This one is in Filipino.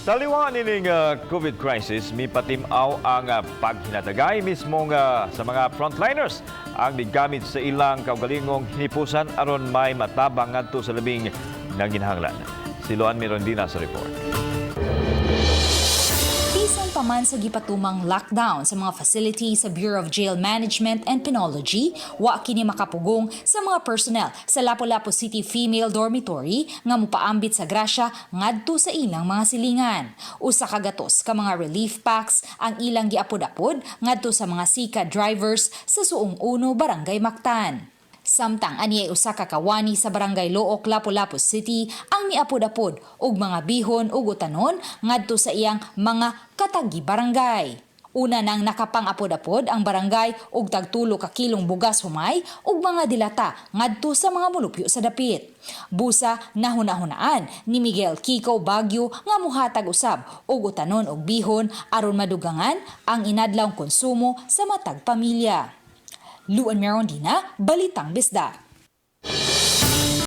Taliwan ining COVID crisis, mi patimaw ang paghinatagay mismong sa mga frontliners ang digamit sa ilang kaugalingong hinipusan aron may matabang ngadto sa labing nanginhanglan. Si Loan Mirondina sa report. Bisan pa man sa gipatumang lockdown sa mga facility sa Bureau of Jail Management and Penology, wa kini makapugong sa mga personnel sa Lapu-Lapu City Female Dormitory nga mupaambit sa grasya ngadto sa ilang mga silingan. Usa ka gatos ka mga relief packs ang ilang giapod-apod ngadto sa mga sika drivers sa Suong Uno, Barangay Mactan. Samtang aniay usa ka kawani sa Barangay Look, Lapu-Lapu City ang miapod-apod og mga bihon ug utanon ngadto sa iyang mga katagi barangay. Una nang nakapang-apod-apod ang barangay og tagtulo ka kilong bugas humay ug mga dilata ngadto sa mga mulupyo sa dapit. Busa nahuna-hunaan ni Miguel Kiko Baguio nga muhatag usab og utanon og bihon aron madugangan ang inadlawng konsumo sa matag pamilya. Luan Mirondina, Balitang Bisdak.